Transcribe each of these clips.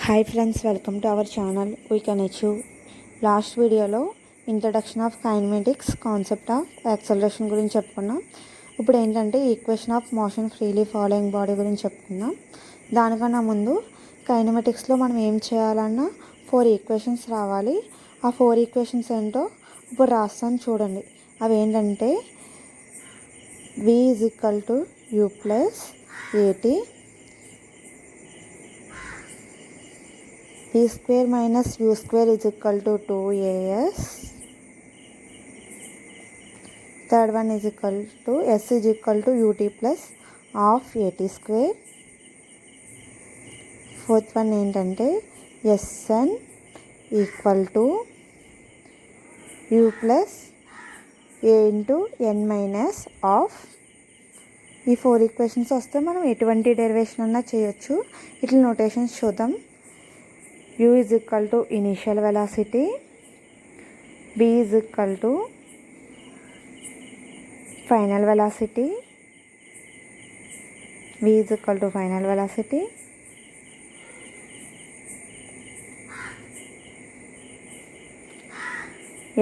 Hi friends, welcome to our channel we can achieve. Last వీడియోలో introduction of kinematics, concept of acceleration గురించి చెప్పుకున్నాం. ఇప్పుడు ఏంటంటే equation of motion freely following body గురించి చెప్పుకున్నాం. దానికన్నా ముందు కైనమెటిక్స్లో మనం ఏం చేయాలన్నా 4 ఈక్వేషన్స్ రావాలి. ఆ 4 ఈక్వేషన్స్ ఏంటో ఇప్పుడు రాస్తాను చూడండి. అవి ఏంటంటే v = u + at, v square minus u square is equal to 2as. Third one is equal to s is equal to ut plus half at square. Fourth one ఏంటంటే sn equal to u plus a into n minus half. ఈ 4 equations వస్తే మనం ఎటువంటి derivation అన్నా చేయొచ్చు. ఇట్లా notations చూద్దాం. u is equal to initial velocity, v is equal to final velocity, v is equal to final velocity,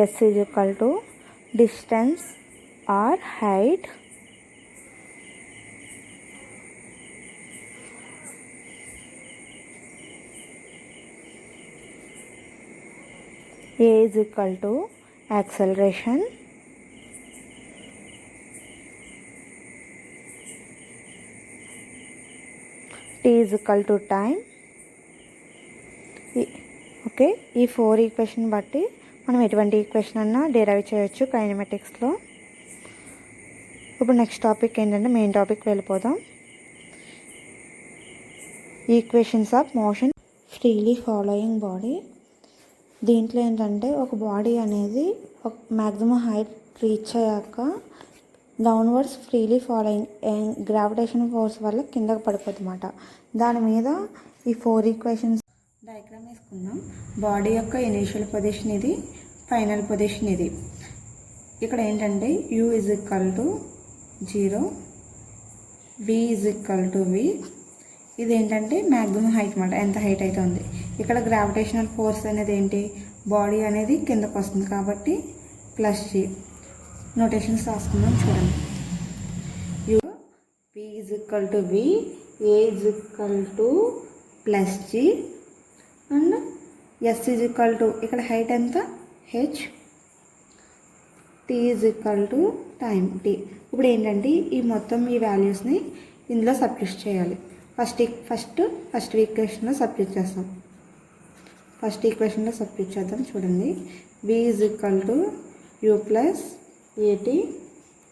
s is equal to distance or height, a is equal to acceleration, t is equal to time. Okay, ఈ 4 equation బట్టి మనం ఎటువంటి equation అన్నా derive చేయొచ్చు కైనమెటిక్స్లో. ఇప్పుడు next topic ఏంటంటే main topic వెళ్ళిపోదాం. Equations of motion freely following body. దీంట్లో ఏంటంటే ఒక బాడీ అనేది ఒక మ్యాక్సిమం హైట్ రీచ్ అయ్యాక downwards freely following gravitation force వల్ల కిందకు పడిపోతుంది అన్నమాట. దాని మీద ఈ 4 ఈక్వేషన్స్ డయాగ్రామ్ వేసుకుందాం. బాడీ యొక్క ఇనీషియల్ పొజిషన్ ఇది, ఫైనల్ పొజిషన్ ఇది. ఇక్కడ ఏంటంటే u is equal to 0, v is equal to v. ఇది ఏంటంటే మ్యాక్సిమం హైట్ అన్నమాట, ఎంత హైట్ అయితే ఉంది. ఇక్కడ గ్రావిటేషనల్ ఫోర్స్ అనేది ఏంటి, బాడీ అనేది కిందకు వస్తుంది కాబట్టి +g. నోటేషన్స్ రాసుకుందాం చూడండి. u v is equal to v, a is equal to +g and s is equal to ఇక్కడ హైట్ ఎంత h, t is equal to time t. ఇప్పుడు ఏంటంటే ఈ మొత్తం ఈ వాల్యూస్ని ఇందులో సబ్స్టిట్యూట్ చేయాలి. ఫస్ట్ ఈక్వేషన్లో సబ్స్టిట్యూట్ చేస్తాం. ఫస్ట్ ఈక్వేషన్లో సబ్స్టిట్యూట్ చేద్దాం చూడండి. v is equal to u plus at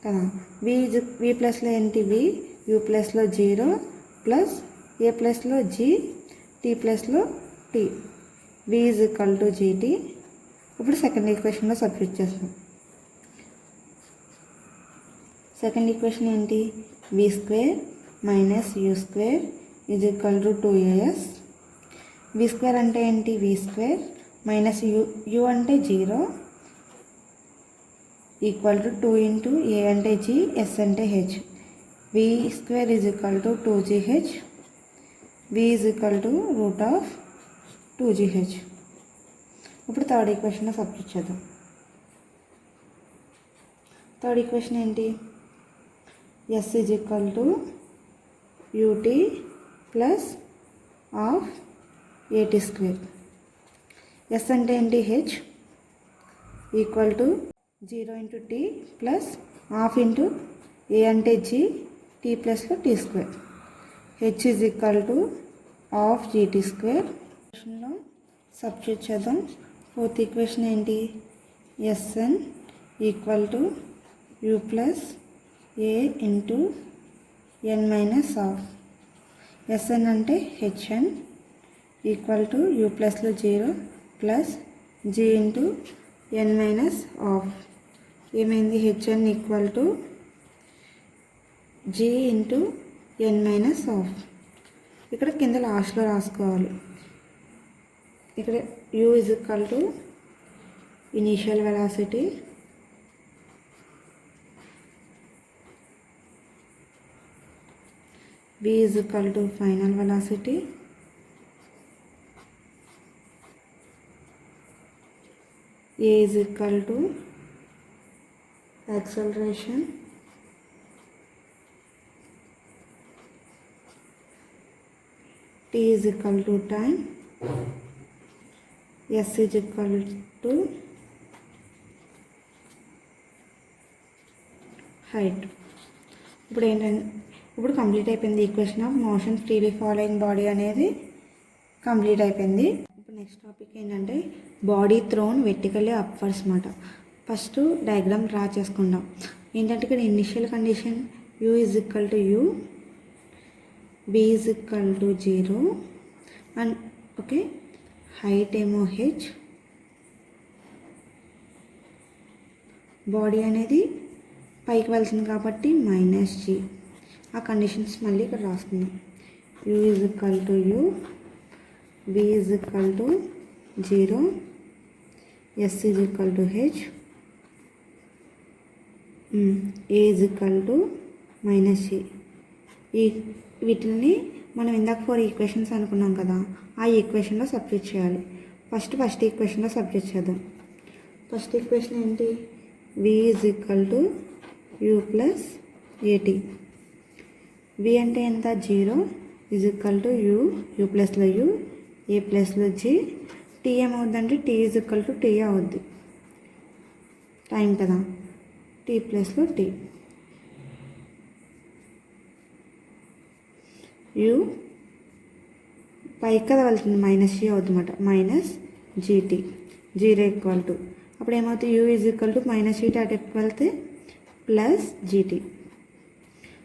కదా. v ప్లస్లో ఏంటి v, u ప్లస్లో 0 ప్లస్ a ప్లస్లో g, t ప్లస్లో t, v is equal to gt. ఇప్పుడు సెకండ్ ఈక్వేషన్లో సబ్స్టిట్యూట్ చేస్తాం. సెకండ్ ఈక్వేషన్ ఏంటి, v square minus u square is equal to 2as. v square అంటే ఏంటి, v స్క్వేర్ మైనస్ u అంటే 0 equal to 2 into a అంటే g, s అంటే h. v square is equal to 2gh, v is equal to √2gh. ఇప్పుడు third ఈక్వేషన్లో substitute చేద్దాం. Third equation ఏంటి, s is equal to ut plus half at square. s అంటే ఏంటి h equal to 0 into t plus half into a అంటే g, t ప్లస్లో t square. h is equal to half gt square. ఈక్వేషన్లో substitute చేద్దాం. Fourth equation ఏంటి, sn equal to u plus a into n minus half. sn అంటే hn equal to u ప్లస్లో 0 plus g into n minus half. ఏమైంది, hn equal to g into n minus half. ఇక్కడ కింద లాస్ట్లో రాసుకోవాలి. ఇక్కడ u is equal to initial velocity, v is equal to final velocity, A is equal to acceleration T is equal to time, S is equal to height. ఇప్పుడు complete అయిపోయింది. Equation of motion freely following body అనేది complete అయిపోయింది. ఇప్పుడు next topic ఏంటంటే body throne vertically upwards మాట. First diagram draw చేసుకుందాం. ఏంటంటే ఇక్కడ initial condition U is equal to U, B is equal to 0 and okay, height ఏమో H, బాడీ అనేది పైకి వెళ్తుంది కాబట్టి -G. ఆ కండిషన్స్ మళ్ళీ ఇక్కడ రాసుకుందాం. U is equal to U, B is equal to 0, S is equal to H, A is equal to -G. వీటిని మనం ఇందాక 4 ఈక్వేషన్స్ అనుకున్నాం కదా, ఆ ఈక్వేషన్లో సబ్స్టిట్యూట్ చేయాలి. ఫస్ట్ ఈక్వేషన్లో సబ్స్టిట్యూట్ చేద్దాం. ఫస్ట్ ఈక్వేషన్ ఏంటి? V is equal to U plus AT. V అంటే ఎంత? 0 is equal to U ప్లస్లో U, A ప్లస్లో G. T ఏమవుద్దంటే T is equal to T అవుద్ది, టైం కదా, T ప్లస్లో T. U పైకి కదా వెళ్తుంది, -G అవుతుంది అన్నమాట, -GT. 0 ఈక్వల్ టు అప్పుడు ఏమవుతుంది? U is equal to -GT అటు వెళ్తే +GT.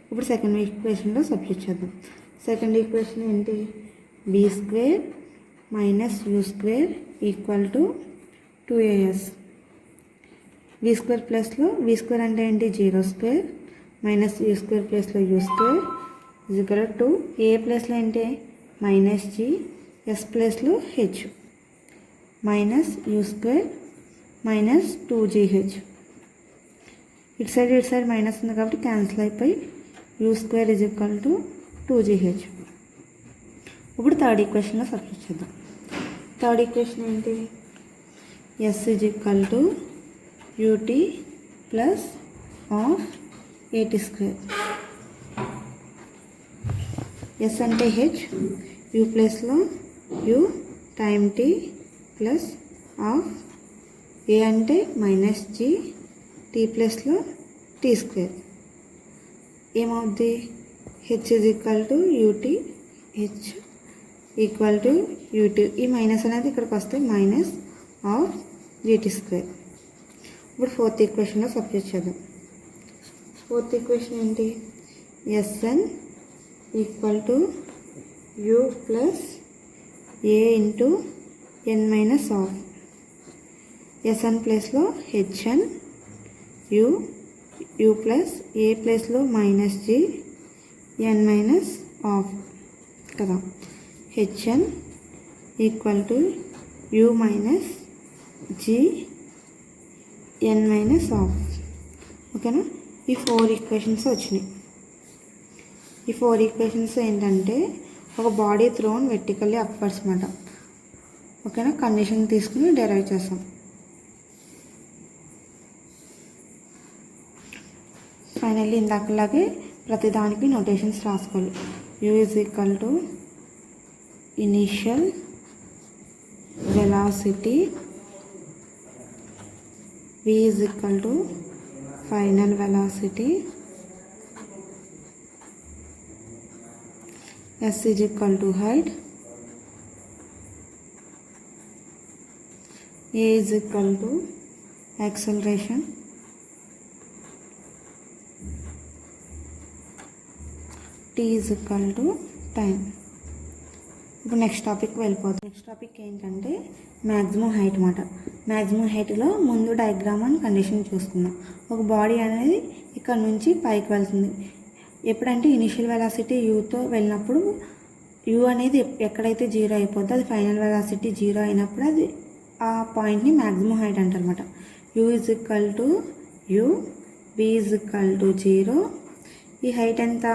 ఇప్పుడు సెకండ్ ఈక్వేషన్లో సబ్స్టిట్యూట్ చేద్దాం. సెకండ్ ఈక్వేషన్ ఏంటి? B² - U² equal to 2AS. V² ప్లస్లో V² అంటే ఏంటి? 0² -U² ప్లస్లో U² is equal to A ప్లస్లో ఏంటి? -G, S ప్లస్లో H, -U² -2GH. ఇటు సైడ్ మైనస్ ఉంది కాబట్టి క్యాన్సిల్ అయిపోయి U² is equal to 2GH. ఇప్పుడు థర్డ్ ఈక్వేషన్లో సబ్స్టిట్యూట్ చేద్దాం. థర్డ్ ఈక్వేషన్ ఏంటి? S is equal to UT plus of AT². S అంటే H, U ప్లస్లో U time T plus of A అంటే -G, T ప్లస్లో T². ఏమవుద్ది? H is equal to UT, H equal to UT. ఈ minus అనేది ఇక్కడికి వస్తే -GT². ఇప్పుడు ఫోర్త్ ఈక్వేషన్లో సబ్స్టిట్యూట్ చేద్దాం. ఫోర్త్ ఈక్వేషన్ ఏంటి? Sn equal to U plus A into n minus of. Sn ప్లేస్లో Hn, U ప్లస్ A ప్లేస్లో -G, n మైనస్ ఆఫ్ కదా. Hn equal to U minus G, n minus of. ఓకేనా? ఈ 4 equations వచ్చినాయి. ఈ 4 equations ఏంటంటే ఒక బాడీ థ్రోన్ వెర్టికల్లీ అప్వర్డ్స్ మాట. ఓకేనా? కండిషన్ తీసుకుని డెరైవ్ చేస్తాం. ఫైనల్లీ ఇందాకలాగే ప్రతిదానికి నోటేషన్స్ రాసుకోవాలి. U is equal to initial velocity, V is equal to final velocity, S is equal to height, A is equal to acceleration, T is equal to time. ఇప్పుడు next topic వెళ్ళిపోతుంది. Next topic ఏంటంటే maximum height మాట. Maximum హైట్లో ముందు diagram అని condition చూసుకుందాం. ఒక body అనేది ఇక్కడ నుంచి పైకి వెళ్తుంది. ఎప్పుడంటే ఇనిషియల్ వెలాసిటీ యూతో వెళ్ళినప్పుడు యూ అనేది ఎక్కడైతే 0 అయిపోద్దో అది ఫైనల్ వెలాసిటీ 0 అయినప్పుడు అది ఆ పాయింట్ని మ్యాక్సిమం హైట్ అంటారు అనమాట. U is equal to U, B is equal to 0. ఈ హైట్ ఎంత?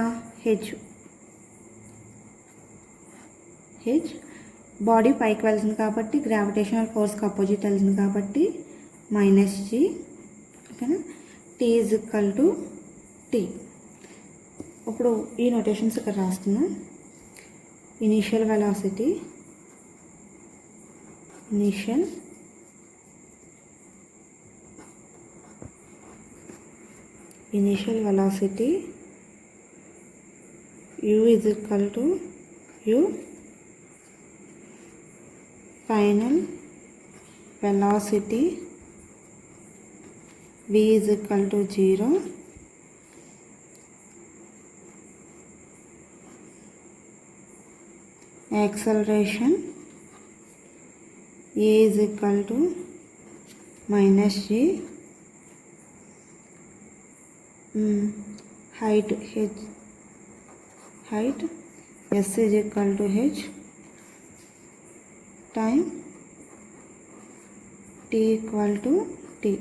H. బాడీ పైకి వెళ్తుంది కాబట్టి గ్రావిటేషనల్ ఫోర్స్కి అపోజిట్ వెళ్తుంది కాబట్టి మైనస్ జీ, ఓకేనా. T is equal to T. ఇప్పుడు ఈ నోటేషన్స్ ఇక్కడ రాస్తున్నాం. Initial velocity, initial velocity u is equal to u, final velocity v is equal to 0, acceleration a is equal to minus g, height s is equal to h, time t equal to t.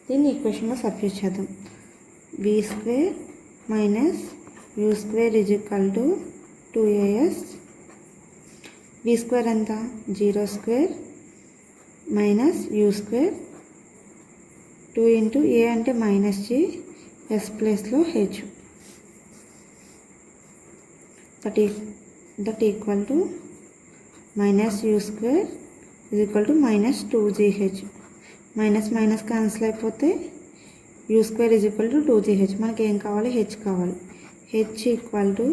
దీన్ని ఈక్వేషన్లో substitute చేద్దాం. v square minus u square is equal to 2as. v square ఎంత? 0 square minus u square 2 into a అంటే minus g, s ప్లేస్లో h, that equal to minus u square is equal to minus 2gh. Minus minus cancel అయిపోతే u square is equal to 2gh. మనకి ఏం కావాలి? h కావాలి. h equal to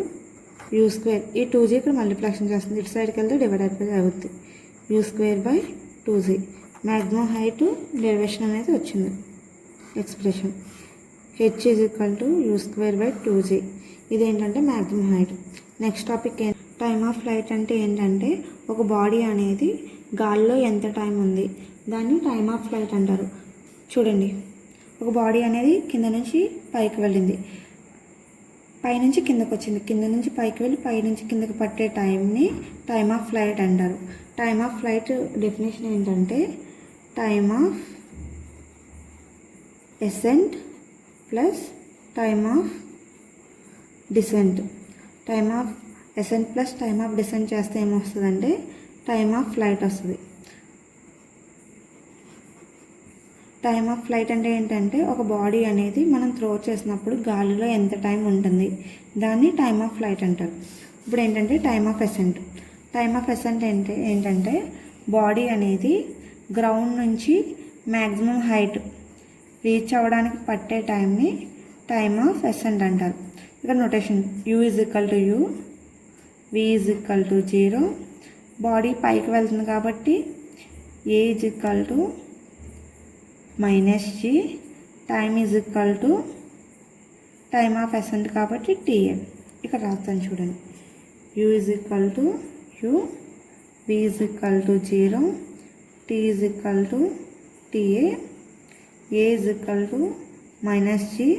u square, ఈ 2g ఇక్కడ multiplication చేస్తుంది, ఇటు సైడ్కి వెళ్తే డివైడెడ్ బై అవుతుంది. u square by 2g. Maximum height derivation అనేది వచ్చింది expression. h is equal to u square by 2g. ఇదేంటంటే maximum height. Next topic time of flight అంటే ఏంటంటే ఒక బాడీ అనేది గాల్లో ఎంత టైం ఉంది దాన్ని టైమ్ ఆఫ్ ఫ్లైట్ అంటారు. చూడండి, ఒక బాడీ అనేది కింద నుంచి పైకి వెళ్ళింది, పైనుంచి కిందకు వచ్చింది, కింద నుంచి పైకి వెళ్ళి పైనుంచి కిందకి పట్టే టైంని టైమ్ ఆఫ్ ఫ్లైట్ అంటారు. టైమ్ ఆఫ్ ఫ్లైట్ డెఫినేషన్ ఏంటంటే time of ascent plus time of descent. Time of ascent plus time of descent చేస్తే ఏమొస్తుందంటే టైమ్ ఆఫ్ ఫ్లైట్ వస్తుంది. టైమ్ ఆఫ్ ఫ్లైట్ అంటే ఏంటంటే ఒక బాడీ అనేది మనం త్రో చేసినప్పుడు గాలిలో ఎంత టైం ఉంటుంది దాన్ని టైమ్ ఆఫ్ ఫ్లైట్ అంటారు. ఇప్పుడు ఏంటంటే time of ascent. Time of ascent ఏంటంటే బాడీ అనేది గ్రౌండ్ నుంచి మ్యాక్సిమం హైట్ రీచ్ అవ్వడానికి పట్టే టైంని టైమ్ ఆఫ్ ascent అంటారు. ఇక్కడ notation u is equal to u, v is equal to 0. Body పైకి వెళ్తుంది కాబట్టి a is equal to minus g, time is equal to time of ascent కాబట్టి ta. ఇక్కడ రాస్తాను చూడండి, u is equal to u, v is equal to 0, t is equal to ta, a is equal to minus g,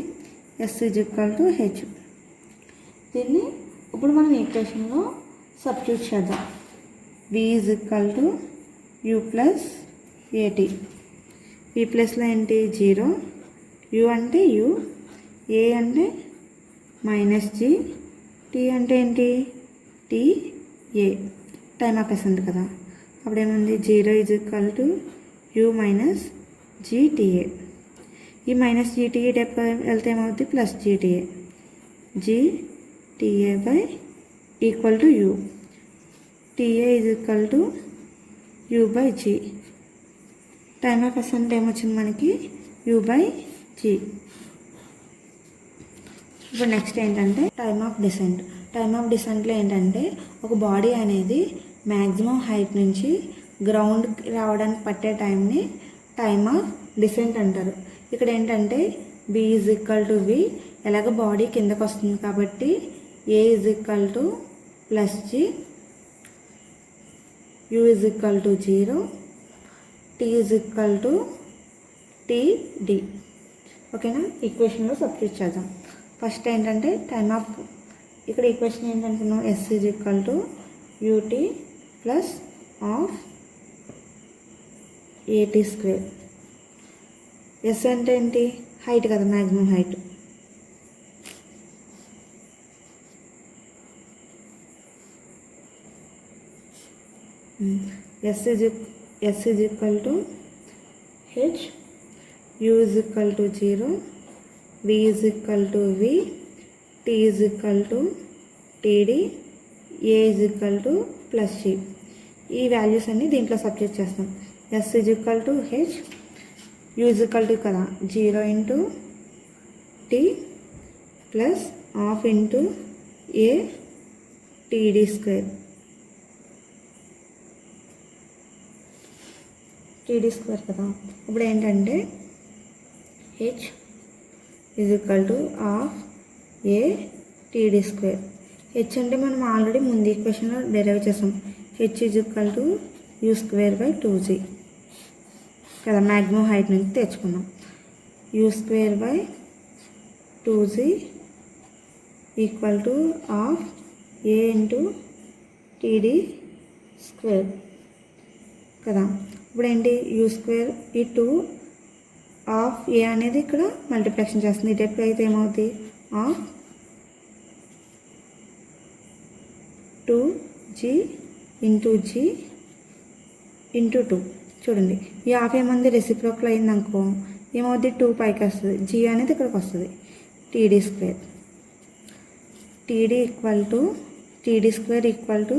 s is equal to h. దీన్ని ఇప్పుడు మనం ఈక్వేషన్లో substitute చేద్దాం. v is equal to u plus at. v ప్లస్లో ఏంటి? 0, u అంటే u, a అంటే minus g, t అంటే ఏంటి? t a. Time of ascent కదా, అప్పుడేముంది? 0 is equal to u minus gta. ఈ మైనస్ gta టైప్ వెళ్తే ఏమవుతుంది? Plus gta. gta by equal to u. ta is equal to u by g. Time of ascent ఏమొచ్చింది మనకి? u by g. ఇప్పుడు next ఏంటంటే time of descent. Time of డిసెంట్లో ఏంటంటే ఒక బాడీ అనేది మ్యాక్సిమం హైట్ నుంచి గ్రౌండ్కి రావడానికి పట్టే టైంని టైమ్ ఆఫ్ డిసెంట్ అంటారు. ఇక్కడ ఏంటంటే b is equal to v, ఎలాగ బాడీ కిందకు వస్తుంది కాబట్టి a is equal to plus g, u is equal to 0, t is equal to td. ఓకేనా? ఈక్వేషన్లో సబ్స్టిట్యూట్ చేద్దాం. ఫస్ట్ ఏంటంటే టైమ్ ఆఫ్, ఇక్కడ ఈక్వేషన్ ఏంటంటున్నాం? s is equal to ut plus half at square. s అంటే ఏంటి? హైట్ కదా, maximum height. s is equal to h u is equal to 0, v is equal to v, t is equal to td, a is equal to plus c. ఈ values అన్ని దీంట్లో substitute చేస్తాం. s is equal to h, u is equal to కదా 0 into t plus half into a td square. td square కదా. ఇప్పుడు ఏంటంటే h is equal to half a td square. h అంటే మనం ఆల్రెడీ ముందు ఈక్వేషన్లో డెరైవ్ చేసాం. h is equal to u square by 2g కదా, maximum height నుంచి తెచ్చుకున్నాం. u square by 2g equal to half a into td square కదా. ఇప్పుడు ఏంటి u స్క్వేర్, ఈ 2 హాఫ్ a అనేది ఇక్కడ మల్టిప్లికేషన్ చేస్తుంది. ఇటు ఎప్పుడు అయితే ఏమవుతుంది half 2g into g into 2. చూడండి ఈ హాఫ్ ఏమంది రెసిప్రోకల్ అయింది అనుకో ఏమవుద్ది 2 పైకి వస్తుంది, g అనేది ఇక్కడికి వస్తుంది. td square, td square equal to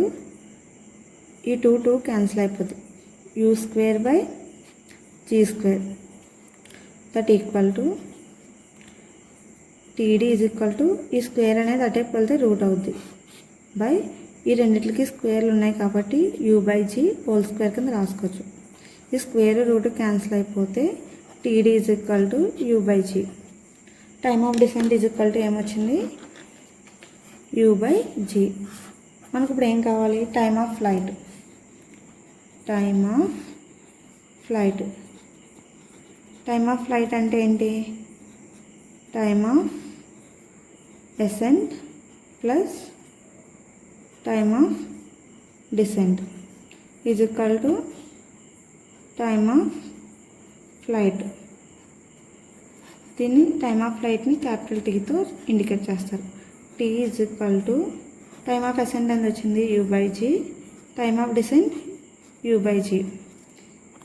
ఈ 2 క్యాన్సిల్ అయిపోతుంది. u square by g square that equal to td is equal to ఈ స్క్వేర్ అనేది అటే వెళ్తే రూట్ అవుద్ది బై ఈ రెండింటికి స్క్వేర్లు ఉన్నాయి కాబట్టి u by g whole square కింద రాసుకోవచ్చు. ఈ స్క్వేర్ రూట్ క్యాన్సిల్ అయిపోతే td is equal to u by g. Time of descent is equal to ఏమొచ్చింది u బై g. మనకు ఇప్పుడు ఏం కావాలి time of flight. Time of flight అంటే ఏంటి time of ascent plus time of descent is equal to time of flight. దీన్ని time of ఫ్లైట్ని capital టీతో ఇండికేట్ చేస్తారు. T is equal to time of ascent అని వచ్చింది u by g, time of descent u by g.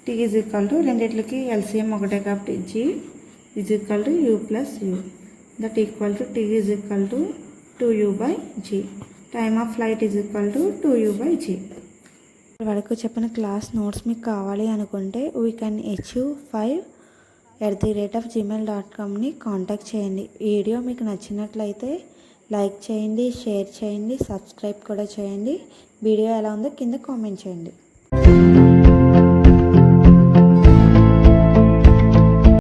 T is equal to రెండిట్లకి LCM ఒకటే కాబట్టి g is equal to u plus u that equal to T is equal to 2u by g. Time of flight is equal to 2u by g. వరకు చెప్పిన class notes మీకు కావాలి అనుకుంటే weekanh5@gmail.comని contact చేయండి. Video మీకు నచ్చినట్లయితే లైక్ చేయండి, share చేయండి, సబ్స్క్రైబ్ కూడా చేయండి. వీడియో ఎలా ఉందో కింద కామెంట్ చేయండి.